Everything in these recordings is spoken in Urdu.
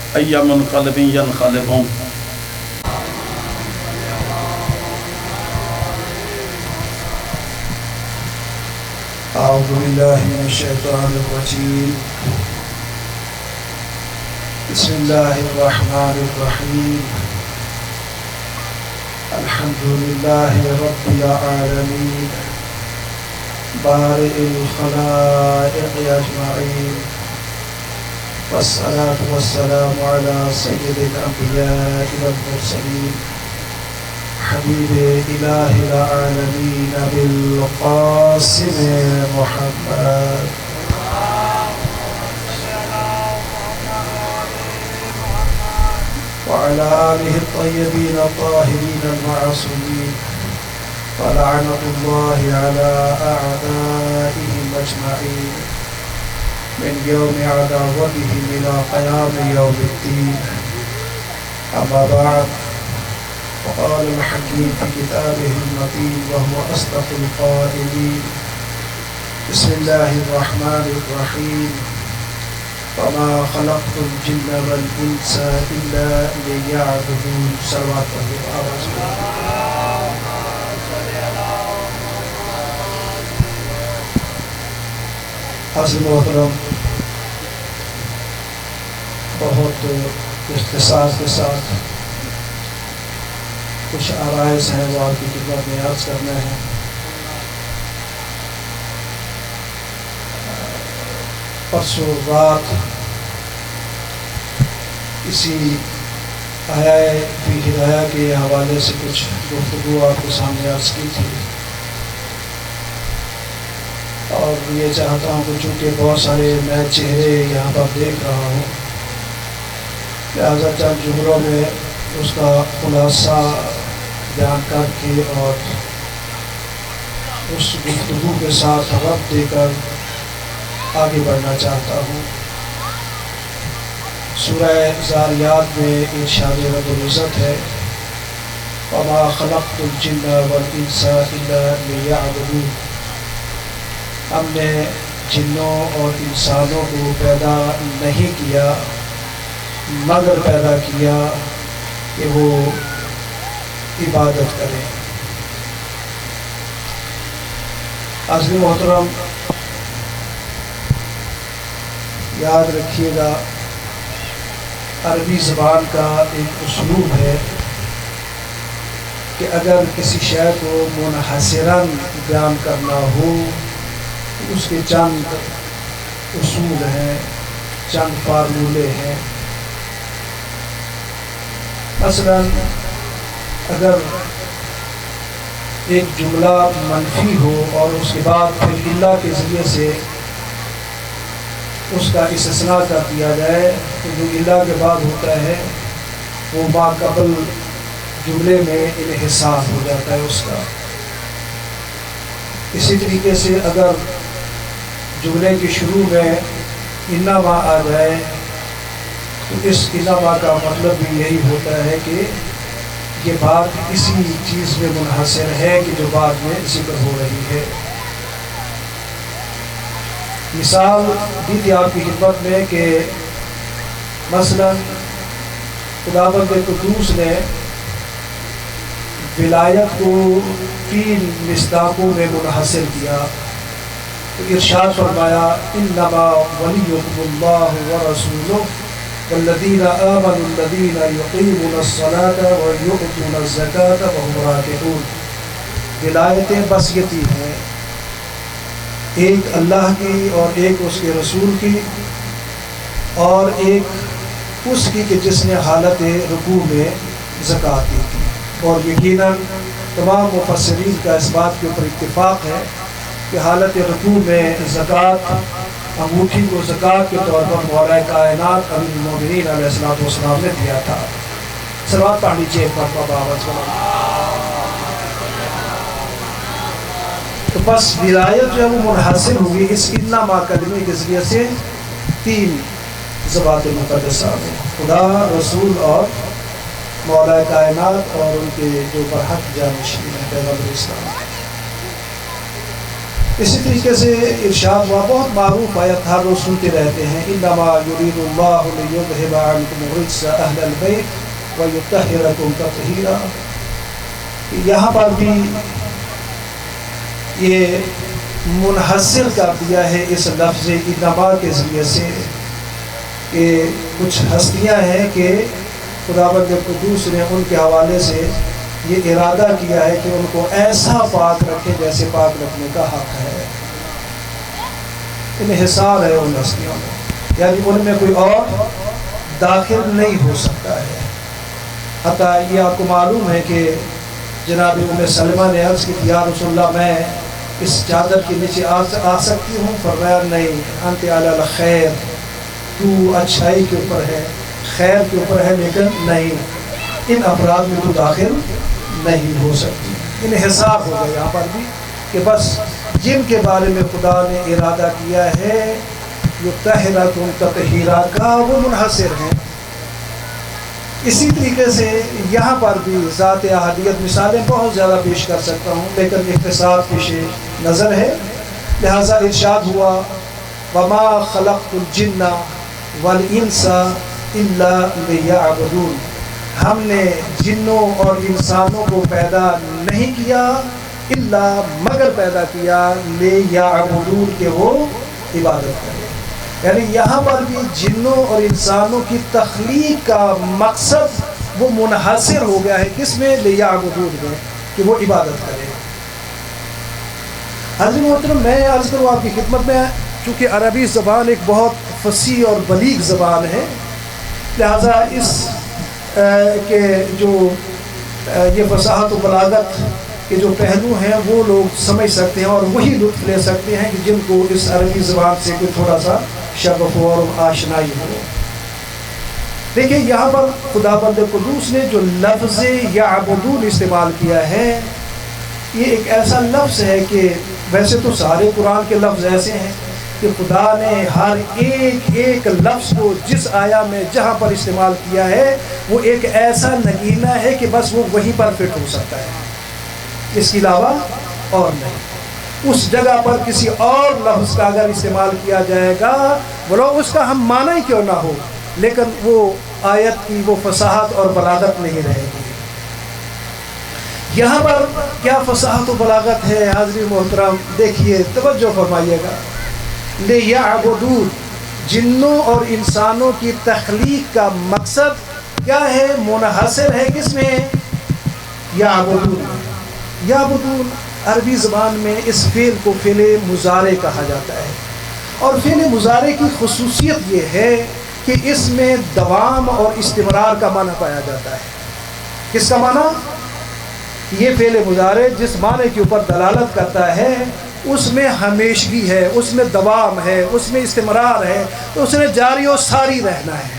أي منقلب ينقلبون. أعوذ بالله من الشيطان الرجيم. بسم الله الرحمن الرحيم. الحمد لله رب العالمين بارئ الخلائق أجمعين، والصلاة والسلام على سيد الأنبياء والمرسلين حبيب إله العالمين بالقاسم محمد وعلى آله الطيبين الطاهرين المعصومين، ولعنة الله على أعدائهم أجمعين من يوم عداوتهم إلى قيام يوم الدين. أما بعد، وقال الحكيم في كتابه المتين وهو أصدق القائلين: بسم الله الرحمن الرحيم. وما خلقت الجن والإنس إلا ليعبدون. صلوات الله عليه. حضرت محترم، بہت اختصار کے ساتھ کچھ عرائض ہیں وہ آپ کی خدمت میں عرض کرنا ہے۔ پرسوں رات اسی آیا فی ہدایہ کے حوالے سے کچھ گفتگو آپ کے سامنے عرض کی تھی، اور یہ چاہتا ہوں کہ چونکہ بہت سارے نئے چہرے یہاں پر دیکھ رہا ہوں، لہٰذا چند جملوں میں اس کا خلاصہ بیان کر کے اور اس گفتگو کے ساتھ ربط دے کر آگے بڑھنا چاہتا ہوں۔ سورہ ذاریات میں ارشاد رب العزت ہے: وَمَا خَلَقْتُ الْجِنَّ وَالْإِنسَ إِلَّا لِيَعْبُدُونِ۔ ہم نے جنوں اور انسانوں کو پیدا نہیں کیا مگر پیدا کیا کہ وہ عبادت کریں۔ حضرت محترم، یاد رکھیے گا، عربی زبان کا ایک اسلوب ہے کہ اگر کسی شے کو منحصراً بیان کرنا ہو تو اس کے چند اصول ہیں، چند فارمولے ہیں۔ مثلاً اگر ایک جملہ منفی ہو اور اس کے بعد پھر اللہ کے ذریعے سے اس کا استثناء کر دیا جائے تو جو اللہ کے بعد ہوتا ہے وہ ما قبل جملے میں انحصار ہو جاتا ہے اس کا۔ اسی طریقے سے اگر جملے کے شروع میں انما آ جائے تو اس انما کا مطلب بھی یہی ہوتا ہے کہ یہ بات اسی چیز میں منحصر ہے کہ جو بعد میں ذکر ہو رہی ہے۔ مثال دی تھی آپ کی خدمت میں کہ مثلا خداوند قدوس نے ولایت کو 3 مصداقوں میں منحصر کیا، تو ارشاد فرمایا: انما ولیکم اللہ ورسولہ والذین آمنوا الذین یقیمون الصلاۃ ویؤتون الزکاۃ وهم راکعون۔ ولایتیں بس یہ 3 ہیں، ایک اللہ کی اور ایک اس کے رسول کی اور ایک اس کی کہ جس نے حالت رکوع میں زکوٰۃ دی تھی۔ اور یقیناً تمام مفسرین کا اس بات کے اوپر اتفاق ہے کہ حالت رکوع میں زکوٰۃ، انگوٹھی کو زکوٰۃ کے طور پر مولا کائنات امیر المومنین علیہ السلام نے دیا تھا۔ صلوات پڑھ لیجیے ایک مرتبہ آواز بلند۔ تو بس ولایت جو ہے وہ منحصر ہوگی اس انما کلمے کے ذریعے سے 3 ذوات مقدسہ میں، خدا، رسول اور مولا کائنات، اور ان کے جو برحق جانشین ہیں پیغمبر اسلام۔ اسی طریقے سے ارشاد ہوا، بہت معروف آیت ہر روز سنتے رہتے ہیں، انما یرید اللہ لیذھب عنکم الرجس اہل البیت ویطہرکم تطہیرا۔ یہاں پر بھی یہ منحصر کر دیا ہے اس لفظ انما کے ذریعے سے کہ کچھ ہستیاں ہیں کہ خداوند قدوس نے ان کے حوالے سے یہ ارادہ کیا ہے کہ ان کو ایسا پاک رکھے جیسے پاک رکھنے کا حق ہے۔ انحصار ہے ان ہستیوں میں، یعنی ان میں کوئی اور داخل نہیں ہو سکتا ہے۔ حتیٰ یہ آپ کو معلوم ہے کہ جناب ام سلمہ نے عرض کی یا رسول اللہ میں اس چادر کے نیچے آ سکتی ہوں؟ فرمایا نہیں، انت علی الخیر، تو اچھائی کے اوپر ہے، خیر کے اوپر ہے، لیکن نہیں، ان افراد میں تو داخل نہیں ہو سکتی۔ انحصار ہو گیا یہاں پر بھی کہ بس جن کے بارے میں خدا نے ارادہ کیا ہے یطہرکم تطہیرا کا، وہ منحصر ہیں۔ اسی طریقے سے یہاں پر بھی ذات احدیت مثالیں بہت زیادہ پیش کر سکتا ہوں، لیکن اختصار پیش نظر ہے، لہذا ارشاد ہوا وما خلقت الجن والانس الا لیعبدون، ہم نے جنوں اور انسانوں کو پیدا نہیں کیا الا مگر پیدا کیا لیعبدون کہ وہ عبادت کریں۔ یعنی یہاں پر بھی جنوں اور انسانوں کی تخلیق کا مقصد وہ منحصر ہو گیا ہے کس میں؟ لیعبدون میں، کہ وہ عبادت کریں۔ حضرت محترم، میں عرض کروں آپ کی خدمت میں، چونکہ عربی زبان ایک بہت فصیح اور بلیغ زبان ہے، لہذا اس کے جو یہ فصاحت و بلاغت کے جو پہلو ہیں وہ لوگ سمجھ سکتے ہیں اور وہی لطف لے سکتے ہیں کہ جن کو اس عربی زبان سے کوئی تھوڑا سا شغف ہو اور آشنائی ہو۔ دیکھیں یہاں پر خداوند قدوس نے جو لفظ یعبدون استعمال کیا ہے، یہ ایک ایسا لفظ ہے کہ ویسے تو سارے قرآن کے لفظ ایسے ہیں کہ خدا نے ہر ایک لفظ کو جس آیا میں جہاں پر استعمال کیا ہے وہ ایک ایسا نگینہ ہے کہ بس وہ وہیں پر فٹ ہو سکتا ہے، اس کے علاوہ اور نہیں۔ اس جگہ پر کسی اور لفظ کا اگر استعمال کیا جائے گا، بولو اس کا ہم معنی ہی کیوں نہ ہو، لیکن وہ آیت کی وہ فصاحت اور بلاغت نہیں رہے گی۔ یہاں پر کیا فصاحت و بلاغت ہے حاضرین محترم، دیکھیے توجہ فرمائیے گا۔ لیعبدون، جنوں اور انسانوں کی تخلیق کا مقصد کیا ہے؟ منحصر ہے کس میں؟ یعبدون۔ یعبدون عربی زبان میں اس فعل کو فعل مضارع کہا جاتا ہے، اور فعل مضارع کی خصوصیت یہ ہے کہ اس میں دوام اور استمرار کا معنی پایا جاتا ہے۔ کس کا معنی؟ یہ فعل مضارع جس معنی کے اوپر دلالت کرتا ہے اس میں ہمیشگی ہے، اس میں دوام ہے، اس میں استمرار ہے، تو اس نے جاری و ساری رہنا ہے،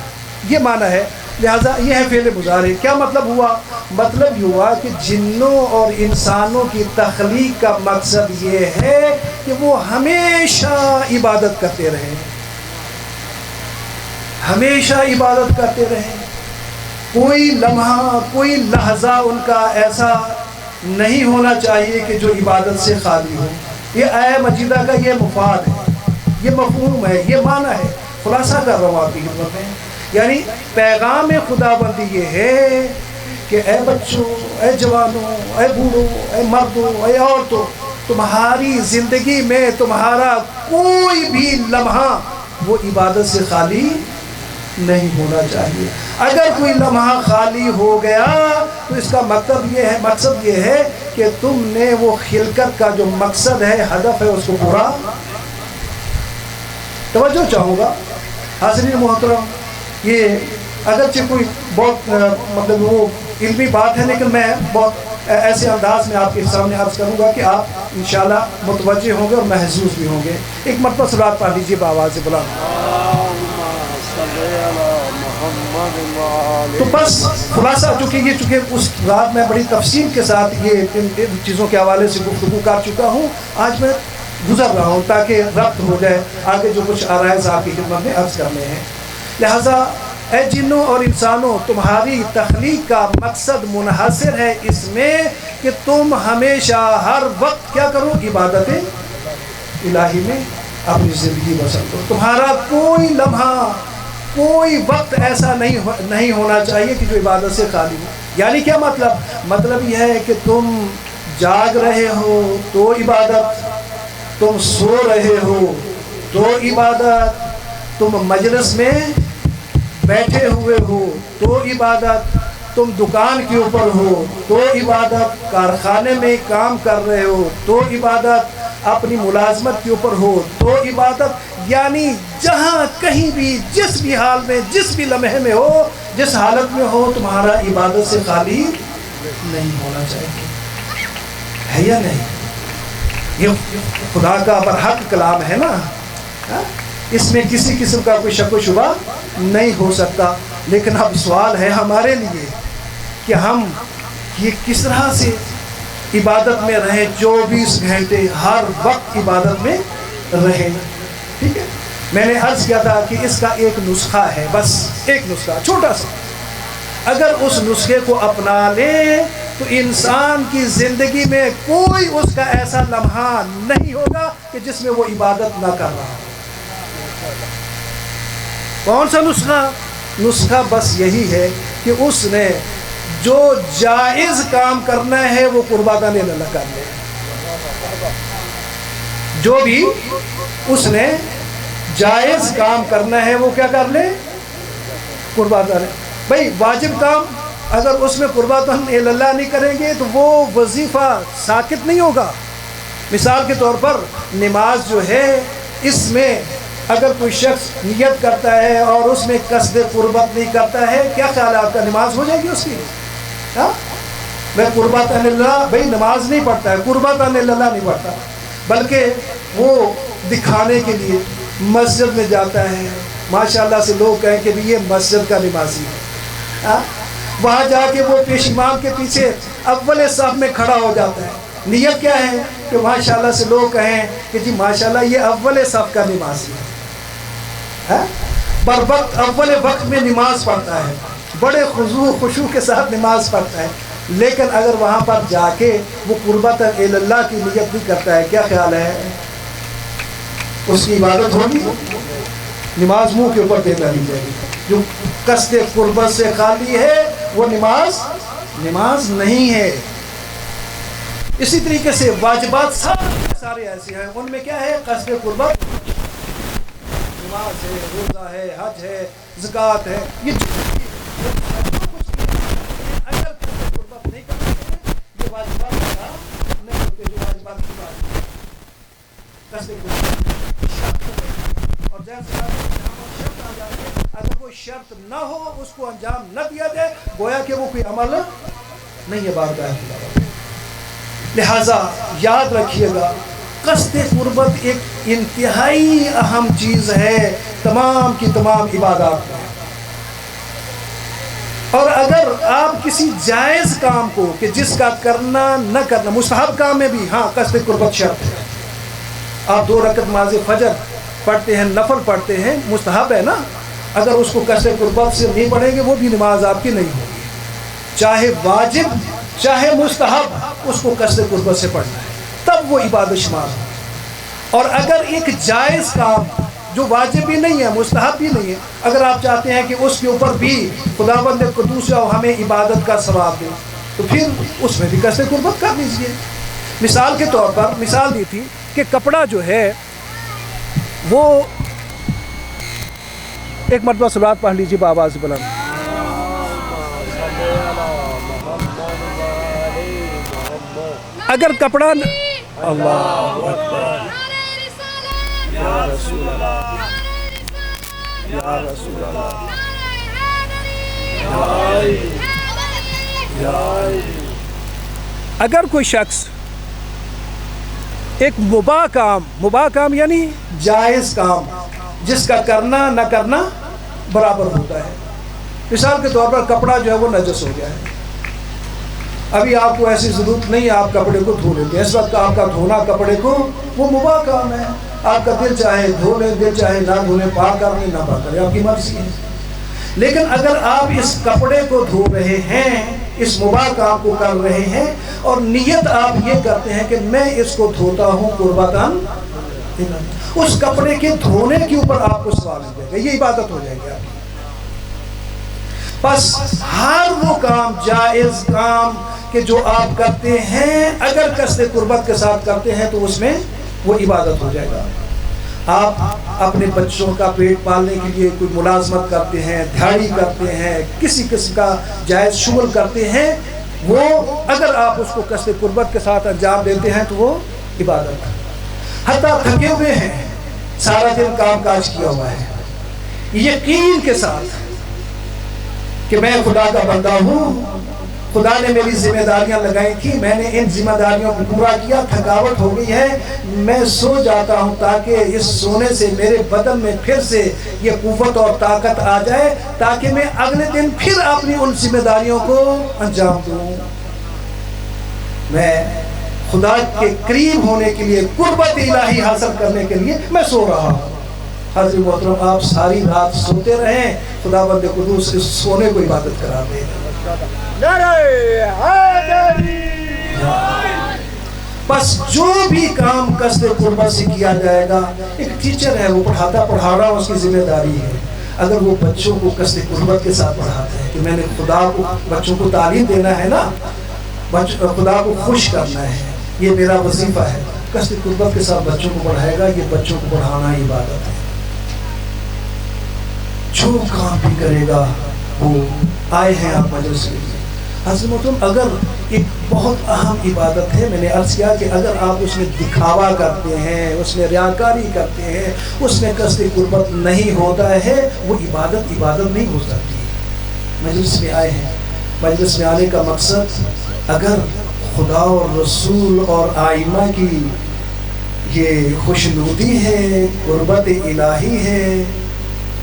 یہ معنی ہے۔ لہذا یہ ہے فعل مضارع۔ کیا مطلب ہوا؟ مطلب یہ ہوا کہ جنوں اور انسانوں کی تخلیق کا مقصد یہ ہے کہ وہ ہمیشہ عبادت کرتے رہیں، ہمیشہ عبادت کرتے رہیں۔ کوئی لمحہ، کوئی لحظہ ان کا ایسا نہیں ہونا چاہیے کہ جو عبادت سے خالی ہو۔ یہ آیہ مجیدہ کا یہ مفاد ہے، یہ مفہوم ہے، یہ معنی ہے۔ خلاصہ کر رہا ہوں آپ کی خدمت میں، یعنی پیغام خداوندی یہ ہے کہ اے بچوں، اے جوانوں، اے بوڑھوں، اے مردوں، اے عورتوں، تمہاری زندگی میں تمہارا کوئی بھی لمحہ وہ عبادت سے خالی نہیں ہونا چاہیے۔ اگر کوئی لمحہ خالی ہو گیا تو اس کا مقصد یہ ہے کہ تم نے وہ خلقت کا جو مقصد ہے، ہدف ہے، اس کو پورا۔ توجہ چاہوں گا حاضرین محترم، یہ اگرچہ کوئی بہت مطلب وہ علمی بات ہے، لیکن میں بہت ایسے انداز میں آپ کے سامنے عرض کروں گا کہ آپ انشاءاللہ متوجہ ہوں گے اور محظوظ بھی ہوں گے۔ ایک مرتبہ صلوات پڑھ لیجیے بآواز بلند۔ تو بس خلاصہ، چونکہ اس رات میں بڑی تفصیل کے ساتھ یہ ان چیزوں کے حوالے سے گفتگو کر چکا ہوں، آج میں گزر رہا ہوں تاکہ ربط ہو جائے آگے جو کچھ آرائز آپ کی خدمت میں عرض کرنے ہیں۔ لہٰذا اے جنوں اور انسانوں، تمہاری تخلیق کا مقصد منحصر ہے اس میں کہ تم ہمیشہ ہر وقت کیا کرو؟ عبادتیں الہی میں اپنی زندگی بسر کرو. تمہارا کوئی لمحہ کوئی وقت ایسا نہیں ہونا چاہیے کہ جو عبادت سے خالی ہو. یعنی کیا مطلب یہ ہے کہ تم جاگ رہے ہو تو عبادت، تم سو رہے ہو تو عبادت، تم مجلس میں بیٹھے ہوئے ہو تو عبادت، تم دکان کے اوپر ہو تو عبادت، کارخانے میں کام کر رہے ہو تو عبادت، اپنی ملازمت کے اوپر ہو تو عبادت. یعنی جہاں کہیں بھی جس بھی حال میں جس بھی لمحے میں ہو جس حالت میں ہو تمہارا عبادت سے خالی نہیں ہونا چاہیے. ہے یا نہیں؟ یہ خدا کا برحق کلام ہے نا، اس میں کسی قسم کا کوئی شک و شبہ نہیں ہو سکتا. لیکن اب سوال ہے ہمارے لیے کہ ہم یہ کس طرح سے عبادت میں رہیں، 24 گھنٹے ہر وقت عبادت میں رہیں. ٹھیک ہے، میں نے عرض کیا تھا کہ اس کا ایک نسخہ ہے، بس ایک نسخہ چھوٹا سا. اگر اس نسخے کو اپنا لیں تو انسان کی زندگی میں کوئی اس کا ایسا لمحہ نہیں ہوگا کہ جس میں وہ عبادت نہ کر رہا. کون سا نسخہ؟ نسخہ بس یہی ہے کہ اس نے جو جائز کام کرنا ہے وہ قربان اللہ کر لے. جو بھی اس نے جائز کام کرنا ہے وہ کیا کر لے؟ قربان اللہ. بھائی واجب کام اگر اس میں قربان اللہ نہیں کریں گے تو وہ وظیفہ ساقط نہیں ہوگا. مثال کے طور پر نماز جو ہے، اس میں اگر کوئی شخص نیت کرتا ہے اور اس میں قصد قربت نہیں کرتا ہے، کیا خیال ہے آپ کا؟ نماز ہو جائے گی اس کی؟ میں قربت اللہ، بھائی نماز نہیں پڑھتا ہے، قربت اللہ نہیں پڑھتا، بلکہ وہ دکھانے کے لیے مسجد میں جاتا ہے. ماشاءاللہ سے لوگ کہیں کہ یہ مسجد کا نمازی ہے. وہاں جا کے وہ پیش امام کے پیچھے اول صف میں کھڑا ہو جاتا ہے. نیت کیا ہے کہ ماشاءاللہ سے لوگ کہیں کہ جی ماشاءاللہ یہ اول صف کا نمازی ہے. بر وقت اول وقت میں نماز پڑھتا ہے، بڑے خشوع کے ساتھ نماز پڑھتا ہے. لیکن اگر وہاں پر جا کے وہ قربت اللہ کی نیت بھی کرتا ہے، کیا خیال ہے اس کی عبادت ہوگی؟ نماز منہ کے اوپر دینا نہیں جائے گی. جو قصد قربت سے خالی ہے وہ نماز نہیں ہے. اسی طریقے سے واجبات سارے ایسے ہیں، ان میں کیا ہے؟ قصد قربت. نماز ہے، روزہ ہے، حج ہے، زکوٰۃ ہے، یہ اگر قصد قربت نہیں کرتے ہیں یہ واجبات نہیں ہوتے. جو واجبات کی بات ہے قصد قربت شرط ہے، اور جیسے شرط آ جاتی ہے، اگر وہ شرط نہ ہو اس کو انجام نہ دیا جائے گویا کہ وہ کوئی عمل نہیں ہے بارگاہ خدا. لہذا یاد رکھیے گا قصد قربت ایک انتہائی اہم چیز ہے تمام کی تمام عبادات میں. اور اگر آپ کسی جائز کام کو کہ جس کا کرنا نہ کرنا، مستحب کام میں بھی ہاں قصد قربت شرط ہے. آپ 2 رکعت نماز فجر پڑھتے ہیں، نفل پڑھتے ہیں، مستحب ہے نا. اگر اس کو قصد قربت سے نہیں پڑھیں گے وہ بھی نماز آپ کی نہیں ہوگی. چاہے واجب چاہے مستحب اس کو قصد قربت سے پڑھنا ہے تب وہ عبادت شمار ہو. اور اگر ایک جائز کام جو واجب بھی نہیں ہے مستحب بھی نہیں ہے، اگر آپ چاہتے ہیں کہ اس کے اوپر بھی خداوند قدوس ہمیں عبادت کا ثواب دے تو پھر اس میں بھی قصد قربت کر دیجیے. مثال کے طور پر مثال دی تھی کہ کپڑا جو ہے وہ ایک مرتبہ صلوات پڑھ لیجیے بآواز بلند. اگر کپڑا اللہ اکبر یا رسول اللہ یا رسول اللہ اگر کوئی شخص ایک مباح کام یعنی جائز کام جس کا کرنا نہ کرنا برابر ہوتا ہے. مثال کے طور پر کپڑا جو ہے وہ نجس ہو گیا ہے، ابھی آپ کو ایسی ضرورت نہیں ہے آپ کپڑے کو دھو لیتے ہیں. اس وقت آپ کا دھونا کپڑے کو وہ مباح کام ہے. آپ کا دل چاہے دھو لیں، دل چاہے نہ دھو لیں، پاک کر لیں نہ پاک کریں، آپ کی مرضی ہے. لیکن اگر آپ اس کپڑے کو دھو رہے ہیں، اس مباح کام کو کر رہے ہیں اور نیت آپ یہ کرتے ہیں کہ میں اس کو دھوتا ہوں قربتاً اس کپڑے کے دھونے کے اوپر آپ کو ثواب ملے گا، یہ عبادت ہو جائے گی آپ کی۔ بس ہر وہ کام، جائز کام کہ جو آپ کرتے ہیں، اگر قصد قربت کے ساتھ کرتے ہیں تو اس میں وہ عبادت ہو جائے گا۔ آپ اپنے بچوں کا پیٹ پالنے کے لیے کوئی ملازمت کرتے ہیں، دھاڑی کرتے ہیں، کسی قسم کا جائز شغل کرتے ہیں، وہ اگر آپ اس کو قصد قربت کے ساتھ انجام دیتے ہیں تو وہ عبادت ہے۔ حتیٰ تھکے ہوئے ہیں، سارا دن کام کاج کیا ہوا ہے، یقین کے ساتھ کہ میں خدا کا بندہ ہوں، خدا نے میری ذمہ داریاں لگائی تھی، میں نے ان ذمہ داریوں کو پورا کیا، تھکاوٹ ہو گئی ہے، میں سو جاتا ہوں تاکہ اس سونے سے میرے بدن میں پھر سے یہ قوت اور طاقت آ جائے، تاکہ میں اگلے دن پھر اپنی ان ذمہ داریوں کو انجام دوں۔ میں خدا کے قریب ہونے کے لیے، قربت الہی حاصل کرنے کے لیے میں سو رہا ہوں۔ حضرت محترم، آپ ساری رات سوتے رہیں، خدا بند قدوس اس سونے کو عبادت کرا دے۔ بس جو بھی کام قصد قربت سے کیا جائے گا، ایک ٹیچر ہے، وہ پڑھا رہا اس کی ذمہ داری ہے، اگر وہ بچوں کو قصد قربت کے ساتھ پڑھاتے ہیں کہ میں نے خدا کو، بچوں کو تعلیم دینا ہے نا، خدا کو خوش کرنا ہے، یہ میرا وظیفہ ہے، قصد قربت کے ساتھ بچوں کو پڑھائے گا، یہ بچوں کو پڑھانا عبادت ہے۔ جو کام بھی کرے گا، وہ آئے ہیں آپ مجلس کے لیے۔ حضرت محترم، اگر ایک بہت اہم عبادت ہے، میں نے عرض کیا کہ اگر آپ اس میں دکھاوا کرتے ہیں، اس میں ریاکاری کرتے ہیں، اس میں قصد قربت نہیں ہوتا ہے، وہ عبادت نہیں ہو سکتی۔ مجلس میں آئے ہیں، مجلس میں آنے کا مقصد اگر خدا اور رسول اور آئمہ کی یہ خوشنودی ہے، قربت الہی ہے،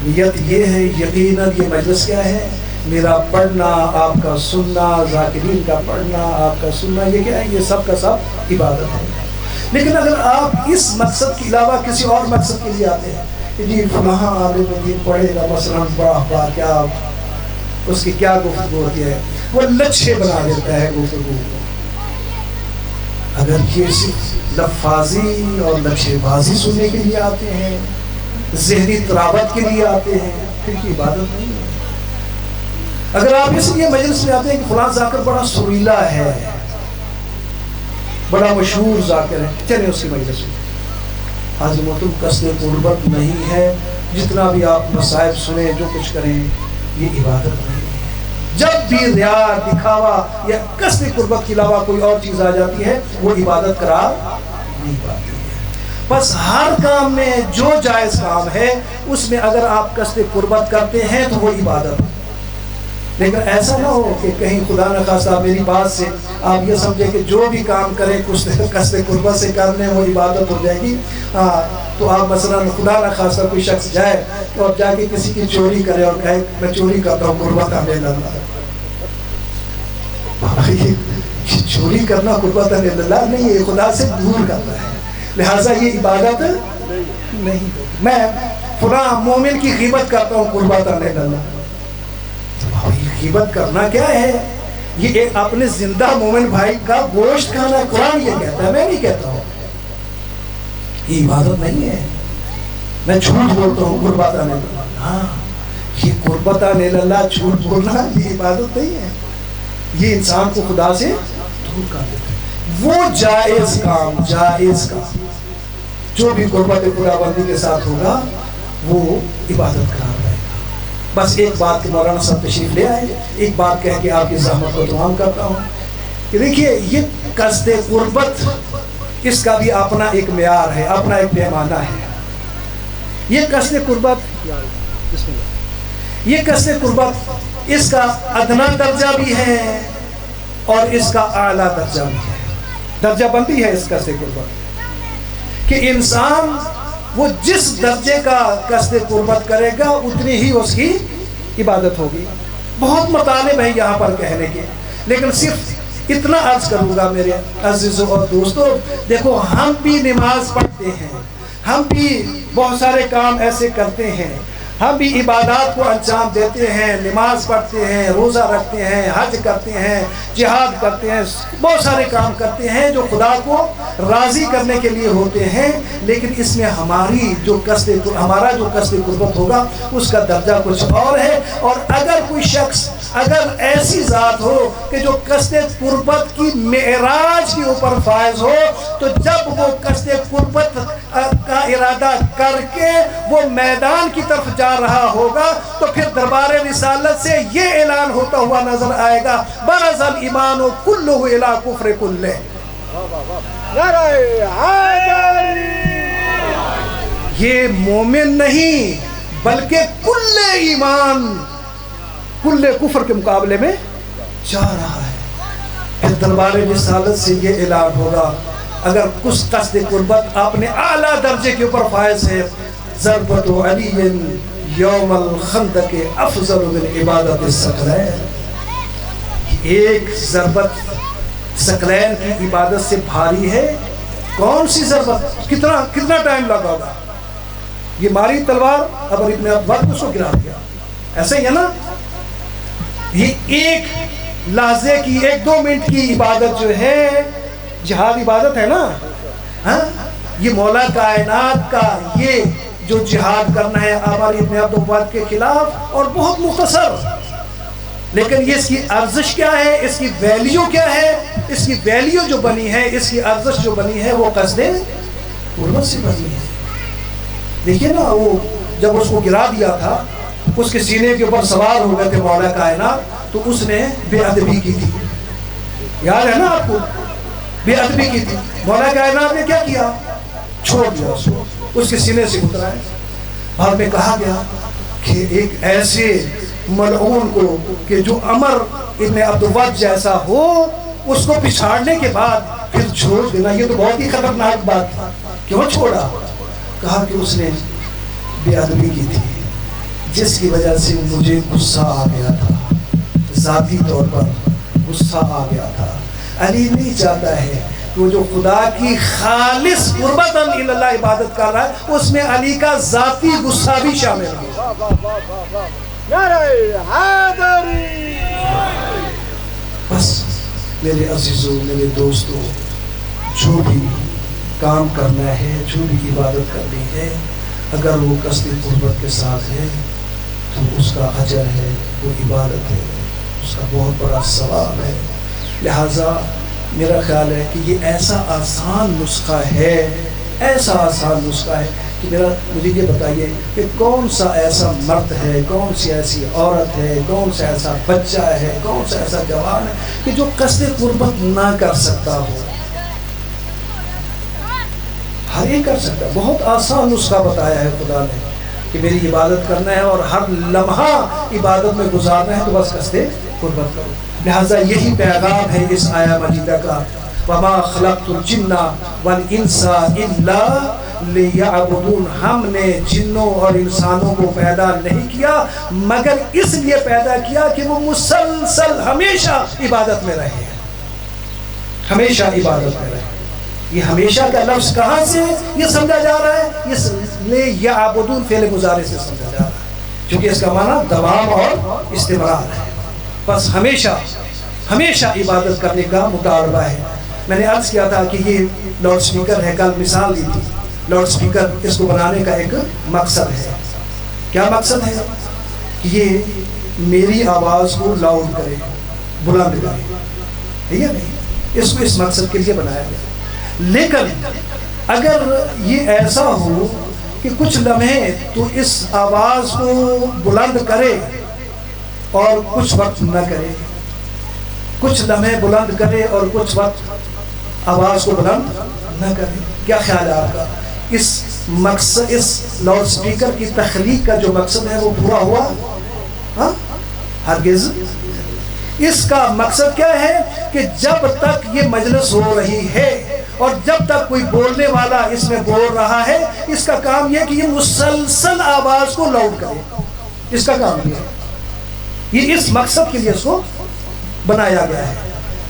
نیت یہ ہے، یقیناً یہ مجلس کیا ہے؟ میرا پڑھنا، آپ کا سننا، ذاکرین کا پڑھنا، آپ کا سننا، یہ کیا ہے؟ یہ سب کا سب عبادت ہے۔ لیکن اگر آپ اس مقصد کے علاوہ کسی اور مقصد کے لیے آتے ہیں کہ جی فلاں عالم دین پڑھے گا، مثلاً واہ کیا اس کی کیا گفتگو ہوتی ہے، وہ لچھے بنا دیتا ہے گفتگو کو۔ اگر یہ صرف لفاظی اور لچھے بازی سننے کے لیے آتے ہیں، ذہنی تراوت کے لیے آتے ہیں، پھر کی عبادت نہیں ہے۔ اگر آپ اس لیے مجلس میں آتے ہیں کہ فلاں ذاکر بڑا سریلا ہے، بڑا مشہور ذاکر ہے، چلے اس کی مجلس میں، حاضر محترم قصد قربت نہیں ہے۔ جتنا بھی آپ مصائب سنیں، جو کچھ کریں، یہ عبادت نہیں ہے۔ جب بھی ریا، دکھاوا یا قصد قربت کے علاوہ کوئی اور چیز آ جاتی ہے، وہ عبادت قرار نہیں پاتی ہے۔ بس ہر کام میں جو جائز کام ہے، اس میں اگر آپ قصد قربت کرتے ہیں تو وہ عبادت ہے۔ لیکن ایسا نہ ہو کہ کہیں خدا نہ خواستہ میری بات سے آپ یہ سمجھیں کہ جو بھی کام کریں قصد قربت سے کر لیں وہ عبادت ہو جائے گی۔ تو آپ مثلا خدا نہ خواستہ کوئی شخص جائے اور جا کے کسی کی چوری کرے اور کہے میں چوری کرتا ہوں، قربت اللہ، چوری کرنا قربت اللہ نہیں ہے، خدا سے دور کرنا ہے، لہٰذا یہ عبادت نہیں۔ میں فلاں مومن کی غیبت کرتا ہوں، قربت اللہ، غیبت کرنا کیا ہے؟ یہ ایک اپنے زندہ مومن بھائی کا گوشت کھانا، قرآن یہ کہتا ہے، میں نہیں کہتا ہوں، یہ عبادت نہیں ہے۔ میں جھوٹ بولتا ہوں، قربت اللہ، ہاں یہ قربت اللہ، جھوٹ بولنا یہ عبادت نہیں ہے، یہ انسان کو خدا سے دور کر دیتا ہے۔ وہ جائز کام جو بھی قربت خدا بندی کے ساتھ ہوگا وہ عبادت قرار پائے گا۔ بس ایک بات کہ مولانا صاحب تشریف لے آئے، ایک بات کہہ کے آپ کی زحمت کو تمام کرتا ہوں کہ دیکھیے یہ قصد قربت، اس کا بھی اپنا ایک معیار ہے، اپنا ایک پیمانہ ہے۔ یہ قصد قربت، یہ قصد قربت، اس کا ادنا درجہ بھی ہے اور اس کا اعلیٰ درجہ بھی ہے، درجہ بندی ہے اس قصد قربت کہ انسان وہ جس درجے کا قصد قربت کرے گا اتنی ہی اس کی عبادت ہوگی۔ بہت مطالب ہے یہاں پر کہنے کے، لیکن صرف اتنا عرض کروں گا میرے عزیزوں اور دوستوں، دیکھو ہم بھی نماز پڑھتے ہیں، ہم بھی بہت سارے کام ایسے کرتے ہیں، ہم بھی عبادات کو انجام دیتے ہیں، نماز پڑھتے ہیں، روزہ رکھتے ہیں، حج کرتے ہیں، جہاد کرتے ہیں، بہت سارے کام کرتے ہیں جو خدا کو راضی کرنے کے لیے ہوتے ہیں، لیکن اس میں ہمارا جو قصد قربت ہوگا اس کا درجہ کچھ اور ہے۔ اور اگر کوئی شخص، اگر ایسی ذات ہو کہ جو قصد قربت کی معراج کے اوپر فائز ہو، تو جب وہ قصد قربت کا ارادہ کر کے وہ میدان کی طرف جا رہا ہوگا تو پھر دربار رسالت سے یہ اعلان ہوتا ہوا نظر آئے گا، برز الایمان کلہ الی کفر کلہ۔ یہ مومن نہیں بلکہ کل ایمان کل کفر کے مقابلے میں جا رہا ہے۔ پھر دربار رسالت سے یہ اعلان ہوگا، اگر کچھ قصد قربت اپنے اعلیٰ درجے کے اوپر فائز ہے، ضربت علی یوم الخندق افضل من عبادت الثقلین، ایک ضربت ثقلین کی عبادت سے بھاری ہے۔ کون سی ضربت؟ کتنا ٹائم لگا ہوگا؟ یہ ماری تلوار اب ابن وقت اس کو گرا دیا، ایسے ہی ہے نا؟ یہ ایک لحظے کی، 1-2 منٹ کی عبادت جو ہے، جہاد عبادت ہے نا، ہاں؟ یہ مولا کائنات کا یہ جو جہاد کرنا ہے عمر ابن عبدالوہاب کے خلاف، اور بہت مختصر، لیکن یہ اس کی ارزش کیا ہے، اس کی ویلیو کیا ہے؟ اس کی ویلیو جو بنی ہے، اس کی ارزش جو بنی ہے، وہ قصد قربت سے بنی ہے۔ دیکھیے نا، وہ جب اس کو گرا دیا تھا، اس کے سینے کے اوپر سوار ہو گئے تھے مولا کائنات، تو اس نے بے ادبی کی تھی، یاد ہے نا آپ کو؟ بے ادبی کی تھی۔ مولا کائنات نے کیا کیا؟ چھوڑ دیا اس کے سینے سے اترا ہے۔ بعد میں کہا گیا کہ ایک ایسے ملعون کو کہ جو عمر ابن عبدالوہاب جیسا ہو، اس کو پچھاڑنے کے بعد پھر چھوڑ دینا، یہ تو بہت ہی خطرناک بات تھا۔ کیوں چھوڑا؟ کہا کہ اس نے بے ادبی کی تھی، جس کی وجہ سے مجھے غصہ آ گیا تھا، ذاتی طور پر غصہ آ گیا تھا۔ علی نہیں چاہتا ہے کہ وہ جو خدا کی خالص قربتاً الی اللہ عبادت کر رہا ہے، اس میں علی کا ذاتی غصہ بھی شامل ہے۔ بس میرے عزیزوں، میرے دوستوں، جو بھی کام کرنا ہے، جو بھی عبادت کرنی ہے، اگر وہ قصد قربت کے ساتھ ہے تو اس کا اجر ہے، وہ عبادت ہے، اس کا بہت بڑا ثواب ہے۔ لہٰذا میرا خیال ہے کہ یہ ایسا آسان نسخہ ہے، ایسا آسان نسخہ ہے کہ مجھے یہ بتائیے کہ کون سا ایسا مرد ہے، کون سی ایسی عورت ہے، کون سا ایسا بچہ ہے، کون سا ایسا جوان ہے کہ جو قصد قربت نہ کر سکتا ہو؟ ہر ایک کر سکتا ہے۔ بہت آسان نسخہ بتایا ہے خدا نے کہ میری عبادت کرنا ہے اور ہر لمحہ عبادت میں گزارنا ہے، تو بس قصد قربت کرو۔ لہٰذا یہی پیغام ہے اس آیہ مجیدہ کا، وَمَا خَلَقْتُ الْجِنَّ وَالْإِنسَ إِلَّا لِيَعْبُدُونَ، ہم نے جنوں اور انسانوں کو پیدا نہیں کیا مگر اس لیے پیدا کیا کہ وہ مسلسل ہمیشہ عبادت میں رہے، ہمیشہ عبادت میں رہے۔ یہ ہمیشہ کا لفظ کہاں سے یہ سمجھا جا رہا ہے؟ اس لیے یعبدون فعل مضارع سے سمجھا جا رہا ہے، کیونکہ اس کا معنی دوام اور استمرار ہے۔ بس ہمیشہ ہمیشہ عبادت کرنے کا مطالبہ ہے۔ میں نے عرض کیا تھا کہ یہ لاؤڈ سپیکر ہے، کل مثال دی تھی۔ لاؤڈ سپیکر اس کو بنانے کا ایک مقصد ہے۔ کیا مقصد ہے؟ کہ یہ میری آواز کو لاؤڈ کرے، بلند کرے، ٹھیک ہے نہیں؟ اس کو اس مقصد کے لیے بنایا گیا۔ لیکن اگر یہ ایسا ہو کہ کچھ لمحے تو اس آواز کو بلند کرے اور کچھ وقت نہ کرے، کچھ لمحے بلند کرے اور کچھ وقت آواز کو بلند نہ کرے، کیا خیال ہے آپ کا؟ اس مقصد، اس لاؤڈ سپیکر کی تخلیق کا جو مقصد ہے وہ پورا ہوا؟ ہاں، ہرگز۔ اس کا مقصد کیا ہے کہ جب تک یہ مجلس ہو رہی ہے اور جب تک کوئی بولنے والا اس میں بول رہا ہے، اس کا کام یہ کہ یہ مسلسل آواز کو لاؤڈ کرے، اس کا کام یہ ہے۔ یہ اس مقصد کے لیے اس کو بنایا گیا ہے۔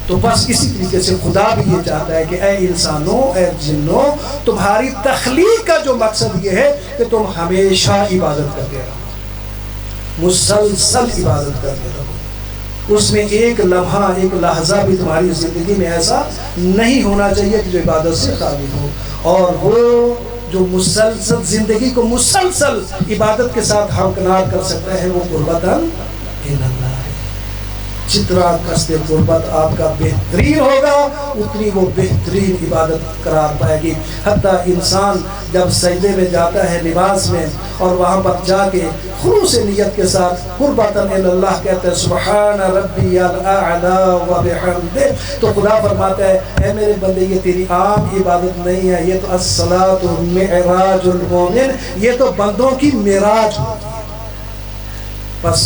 تو بس اسی طریقے سے خدا بھی یہ چاہتا ہے کہ اے انسانوں، اے جنوں، تمہاری تخلیق کا جو مقصد یہ ہے کہ تم ہمیشہ عبادت کرتے رہو۔ مسلسل عبادت کرتے رہو، اس میں ایک لمحہ ایک لحظہ بھی تمہاری زندگی میں ایسا نہیں ہونا چاہیے کہ جو عبادت سے خالی ہو. اور وہ جو مسلسل زندگی کو مسلسل عبادت کے ساتھ ہمکنار کر سکتا ہے وہ قربتاً اللہ ہے. جتنا قصد قربت آپ کا بہترین ہوگا اتنی وہ بہترین عبادت قرار پائے گی. حتیٰ انسان جب سجدے میں جاتا ہے نماز میں اور وہاں پر جا کے خلوص نیت کے ساتھ قربتاً اللہ کہتا ہے سبحان ربی الاعلی و بحمدہ، تو خدا فرماتا ہے اے میرے بندے یہ تیری عام عبادت نہیں ہے، یہ تو الصلاۃ معراج المومن، یہ تو بندوں کی معراج ہوتی ہے. بس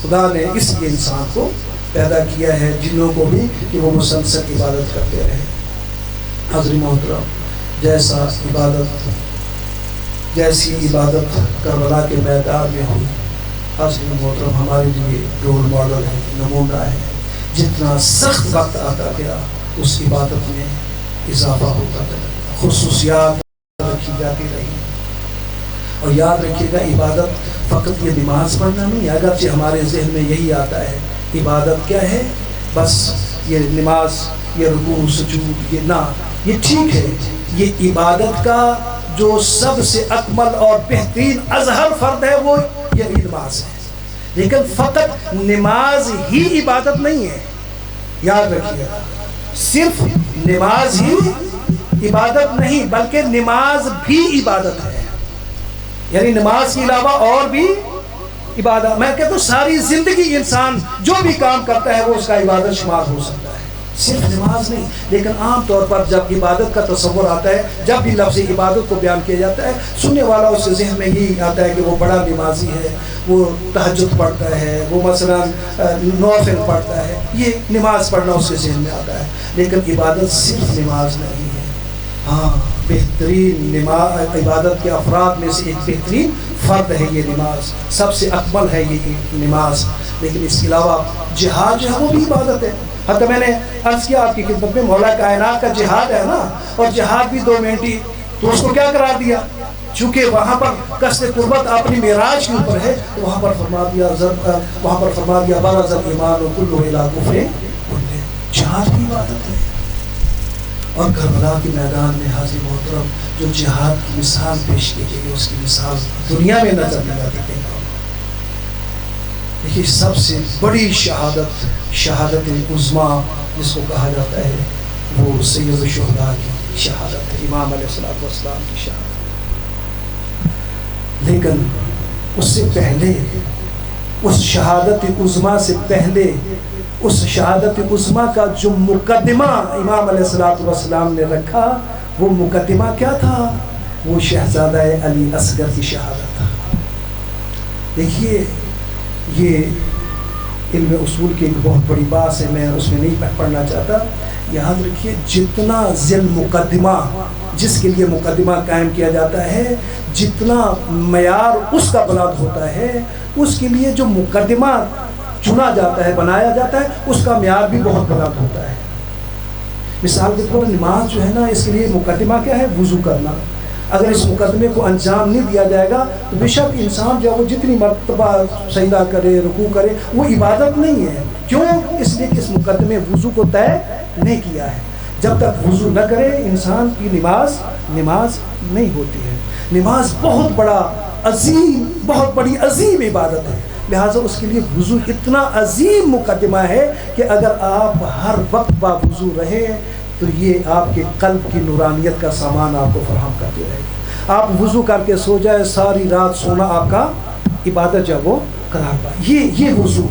خدا نے اس لیے انسان کو پیدا کیا ہے، جنوں کو بھی، کہ وہ مسلسل عبادت کرتے رہے. حضرت محترم، جیسی عبادت کربلا کے میدان میں ہوئی، حضرت محترم ہمارے لیے رول ماڈل ہے، نمونہ ہے. جتنا سخت وقت آتا گیا اس عبادت میں اضافہ ہوتا گیا، خصوصیات رکھی جاتی رہی. اور یاد رکھیے گا عبادت فقط یہ نماز پڑھنا نہیں، اگرچہ ہمارے ذہن میں یہی آتا ہے عبادت کیا ہے، بس یہ نماز، یہ رکوع سجود، یہ نہ، یہ ٹھیک ہے. یہ عبادت کا جو سب سے اکمل اور بہترین اظہر فرد ہے وہ یہ نماز ہے. لیکن فقط نماز ہی عبادت نہیں ہے، یاد رکھیے گا. صرف نماز ہی عبادت نہیں بلکہ نماز بھی عبادت ہے. یعنی نماز کے علاوہ اور بھی عبادت. میں کہتا ہوں ساری زندگی انسان جو بھی کام کرتا ہے وہ اس کا عبادت شمار ہو سکتا ہے، صرف نماز نہیں. لیکن عام طور پر جب عبادت کا تصور آتا ہے، جب بھی لفظ عبادت کو بیان کیا جاتا ہے، سننے والا اس کے ذہن میں یہی آتا ہے کہ وہ بڑا نمازی ہے، وہ تہجد پڑھتا ہے، وہ مثلا نوافل پڑھتا ہے. یہ نماز پڑھنا اس کے ذہن میں آتا ہے. لیکن عبادت صرف نماز نہیں ہے. ہاں، بہترین عبادت کے افراد میں سے ایک بہترین فرد ہے یہ نماز، سب سے اکمل ہے یہ نماز. لیکن اس کے علاوہ جہاد جو ہے وہ بھی عبادت ہے. حتیٰ میں نے عرض کیا آپ کی خدمت میں، مولا کائنات کا جہاد ہے نا، اور جہاد بھی 2 منٹ ہی، تو اس کو کیا قرار دیا؟ چونکہ وہاں پر قصد قربت اپنی معراج کے اوپر ہے، تو وہاں پر فرما دیا برز الایمان کلہ الی کفر کلہ. جہاد بھی عبادت ہے. اور کربلا کے میدان میں حاضر محترم جو جہاد کی مثال پیش کی گئی، اس کی مثال دنیا میں نظر نہیں آتی. دیکھیے سب سے بڑی شہادت عظمیٰ جس کو کہا جاتا ہے وہ سید الشہداء کی شہادت ہے، امام علیہ السلام کی شہادت. لیکن اس سے پہلے، اس شہادت عظمیٰ سے پہلے، اس شہادت عظمیٰ کا جو مقدمہ امام علیہ السلام نے رکھا، وہ مقدمہ کیا تھا؟ وہ شہزادہ علی اصغر کی شہادت تھا. دیکھیے یہ علم اصول کی ایک بہت بڑی بات ہے، میں اس میں نہیں پڑھنا چاہتا. یاد رکھیے جتنا ذیل مقدمہ، جس کے لیے مقدمہ قائم کیا جاتا ہے، جتنا معیار اس کا بلند ہوتا ہے، اس کے لیے جو مقدمہ چنا جاتا ہے، بنایا جاتا ہے، اس کا معیار بھی بہت بلند ہوتا ہے. مثال کے طور پر نماز جو ہے نا، اس کے لیے مقدمہ کیا ہے؟ وضو کرنا. اگر اس مقدمے کو انجام نہیں دیا جائے گا تو بے شک انسان جو وہ جتنی مرتبہ سجدہ کرے، رکوع کرے، وہ عبادت نہیں ہے. کیوں؟ اس لیے کہ اس مقدمے وضو کو طے نہیں کیا ہے. جب تک وضو نہ کرے انسان کی نماز نہیں ہوتی ہے. نماز بہت بڑی عظیم عبادت ہے، لہٰذا اس کے لیے وضو اتنا عظیم مقدمہ ہے کہ اگر آپ ہر وقت باوضو رہیں تو یہ آپ کے قلب کی نورانیت کا سامان آپ کو فراہم کرتے رہے گا. آپ وضو کر کے سو جائے، ساری رات سونا آپ کا عبادت جب وہ قرار پائے، یہ وضو.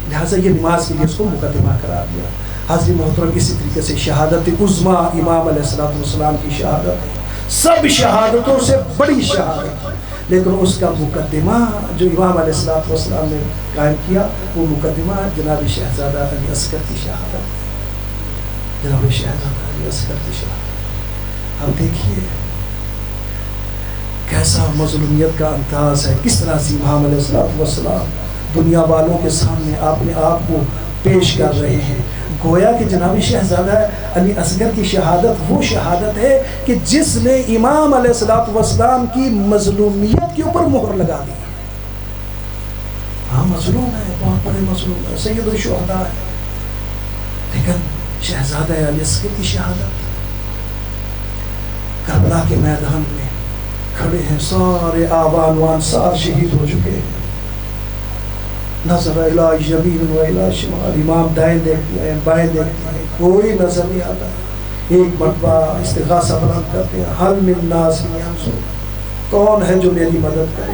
لہٰذا یہ نماز کے لیے اس کو مقدمہ قرار دیا. حاضر محترم، اسی طریقے سے شہادت عظمیٰ امام علیہ السلام کی شہادت ہے، سب شہادتوں سے بڑی شہادت. لیکن اس کا مقدمہ جو امام علیہ السلام نے قائم کیا، وہ مقدمہ جناب شہزادہ علی اصغر کی شہادت. جناب شہزادہ علی اصغر کی شہادت. اب دیکھیے کیسا مظلومیت کا انداز ہے، کس طرح سے امام علیہ السلام دنیا والوں کے سامنے اپنے آپ کو پیش کر رہے ہیں. گویا کہ جناب شہزادہ علی اصغر کی شہادت وہ شہادت ہے کہ جس نے امام علیہ السلام کی مظلومیت کے اوپر مہر لگا دی. مظلوم ہے، بہت بڑے مظلوم ہے، سید الشہداء ہے، لیکن شہزادہ علی اصغر کی شہادت کربلا کے میدان میں کھڑے ہیں، سارے آبان و انصار شہید ہو چکے ہیں، نظر الی یمین و الی شمال، امام دائیں دیکھتے ہیں بائیں دیکھتے ہیں، کوئی نظر نہیں آتا، ایک مرتبہ استغاثہ بلند کرتے ہیں، حل من ناصر ینصر، کون ہے جو میری مدد کرے؟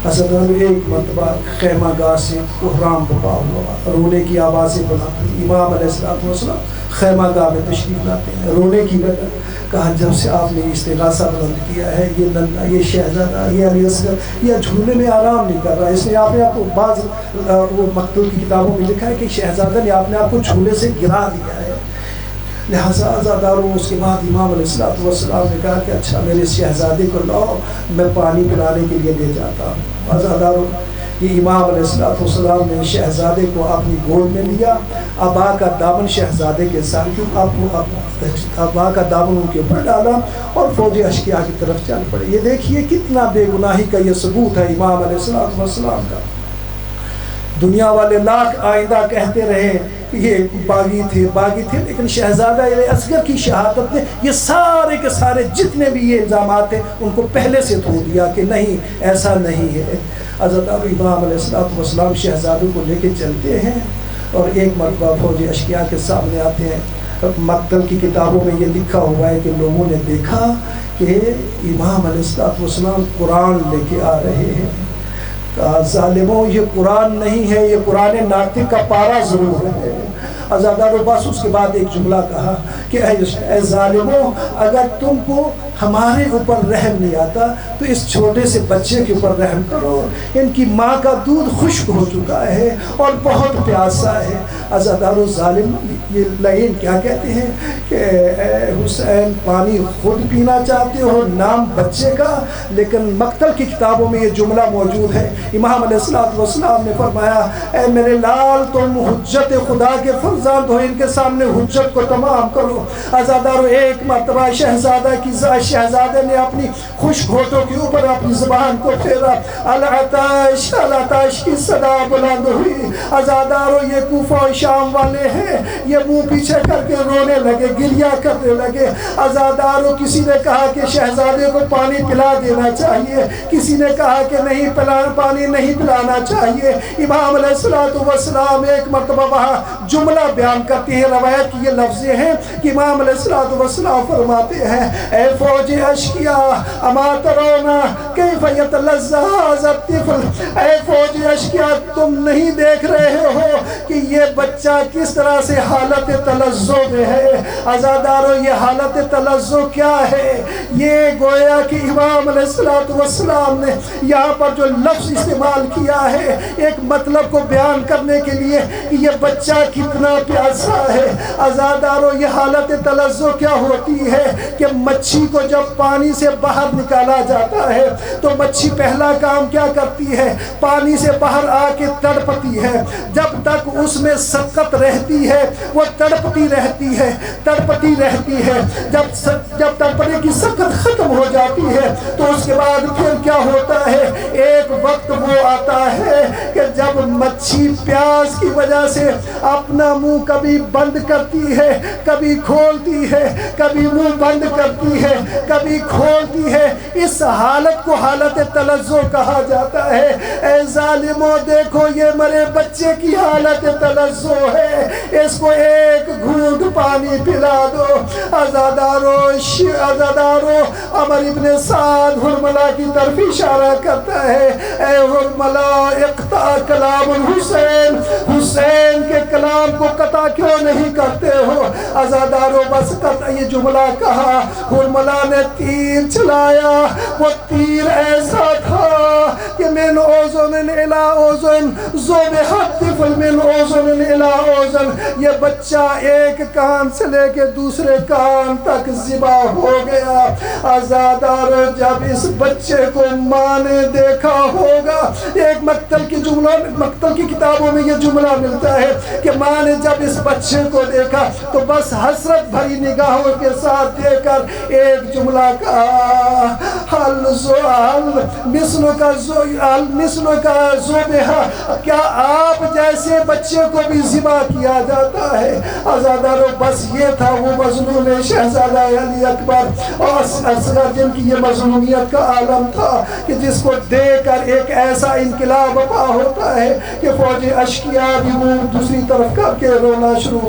حضرت ایک مرتبہ خیمہ گاہ سے کوہرام بپا ہوا، رونے کی آوازیں بلند، امام علیہ السلام خیمہ گاہ میں تشریف لاتے ہیں، رونے کی وجہ کہا جب سے آپ نے استغاثہ بلند کیا ہے، یہ ننھا، یہ شہزادہ، یہ علی اصغر، یہ جھولے میں آرام نہیں کر رہا، اس نے آپ کو بعض وہ مکتوب کی کتابوں میں لکھا ہے کہ شہزادہ نے آپ کو جھولے سے گرا دیا ہے، لہٰذا عزاداروں اس کے بعد امام علیہ السلام نے کہا کہ اچھا میرے شہزادے کو لاؤ، میں پانی پلانے کے لیے لے جاتا ہوں۔ عزاداروں یہ امام علیہ السلام نے شہزادے کو اپنی گود میں لیا، ابا کا دامن شہزادے کے ساتھ ابا کا دامن ان کے اوپر ڈالا اور فوج اشقیاء کی طرف چل پڑے۔ یہ دیکھیے کتنا بے گناہی کا یہ ثبوت ہے امام علیہ السلام کا۔ دنیا والے لاکھ آئندہ کہتے رہے یہ باغی تھے، لیکن شہزادہ علی اصغر کی شہادت نے یہ سارے کے سارے جتنے بھی یہ الزامات ہیں ان کو پہلے سے دھو دیا کہ نہیں، ایسا نہیں ہے۔ حضرت امام علیہ السلام شہزادوں کو لے کے چلتے ہیں اور ایک مرتبہ فوج اشقیاء کے سامنے آتے ہیں، مقتل کی کتابوں میں یہ لکھا ہوا ہے کہ لوگوں نے دیکھا کہ امام علیہ السلام قرآن لے کے آ رہے ہیں، کہا ظالموں یہ قرآن نہیں ہے، یہ قرآن ناطق کا پارہ ضرور ہے۔ عزادارو بس اس کے بعد ایک جملہ کہا کہ اے ظالموں، اگر تم کو ہمارے اوپر رحم نہیں آتا تو اس چھوٹے سے بچے کے اوپر رحم کرو، ان کی ماں کا دودھ خشک ہو چکا ہے اور بہت پیاسا ہے۔ عزادارو ظالم یہ لعین کیا کہتے ہیں کہ اے حسین پانی خود پینا چاہتے ہو نام بچے کا، لیکن مقتل کی کتابوں میں یہ جملہ موجود ہے، امام علیہ السلام نے فرمایا اے میرے لال تم حجت خدا کے فرزند ہو، ان کے سامنے حجت کو تمام کرو۔ عزادارو ایک مرتبہ شہزادے نے اپنی خشک ہونٹوں کے اوپر اپنی زبان کو پھیرا، العطش العطش کی صدا بلند ہوئی۔ عزادارو یہ کوفہ و شام والے ہیں، یہ منہ پیچھے کر کے رونے لگے، گریہ کرنے لگے۔ عزادارو کسی نے کہا کہ شہزادے کو پانی پلا دینا چاہیے، کسی نے کہا کہ نہیں پانی نہیں پلانا چاہیے۔ امام علیہ السلام ایک مرتبہ وہاں جملہ بیان کرتے ہیں، روایت کی یہ لفظیں ہیں کہ امام علیہ السلام فرماتے ہیں اے فوج اشقیاء اما ترونا کیف یتلذذ ھذا الطفل، اے فوج اشقیاء تم نہیں دیکھ رہے ہو کہ یہ بچہ کس طرح سے حالت تلذذ میں ہے۔ عزادارو یہ حالت تلذذ کیا ہے؟ یہ گویا کہ امام علیہ السلام نے یہاں پر جو لفظ استعمال کیا ہے ایک مطلب کو بیان کرنے کے لیے کہ یہ بچہ کتنا پیاسا ہے۔ عزادارو یہ حالت تلذذ کیا ہوتی ہے کہ مچھی کو جب پانی سے باہر نکالا جاتا ہے تو مچھی پہلا کام کیا کرتی ہے؟ پانی سے باہر آ کے تڑپتی ہے، جب تک اس میں سکت رہتی ہے وہ تڑپتی رہتی ہے۔ جب تڑپنے کی سکت ختم ہو جاتی ہے تو اس کے بعد پھر کیا ہوتا ہے؟ ایک وقت وہ آتا ہے کہ جب مچھی پیاس کی وجہ سے اپنا منہ کبھی بند کرتی ہے، کبھی کھولتی ہے، کبھی منہ بند کرتی ہے، کبھی کھولتی ہے، اس حالت کو حالت تلذذ کہا جاتا ہے۔ اے ظالموں دیکھو یہ مرے بچے کی حالت تلذذ ہے، اس کو ایک گھونٹ پانی پلا دو۔ عزادارو عمر ابن سعد حرملہ کی طرف اشارہ کرتا ہے اے حرملہ اقطع کلام الحسین، حسین کے کلام کو قطع کیوں نہیں کرتے ہو؟ عزادارو بس قطع یہ جملہ کہا، حرملہ نے تیر چلایا، وہ تیر ایسا تھا کہ من اوزن الى اوزن ذبحت اطفال من اوزن الی اوزن، یہ بچہ ایک کان سے لے کے دوسرے کان تک ذبح ہو گیا۔ عزادارو جب اس بچے کو ماں نے دیکھا ہوگا، ایک مقتل کی کتابوں میں یہ جملہ ملتا ہے کہ ماں نے جب اس بچے کو دیکھا تو بس حسرت بھری نگاہوں کے ساتھ دیکھ کر ایک جملہ کہا، مثل کا ذبح، کیا آپ جیسے بچے کو بھی ذبح کیا جاتا ہے؟ عزادارو بس یہ تھا وہ مظلوم شہزادہ علی اکبر اور اصغر، جن کی یہ مظلومیت کا عالم تھا کہ جس کو دیکھ کر ایک ایسا انقلاب برپا ہوتا ہے کہ فوج اشقیاء بھی منہ دوسری طرف کر کے رونا شروع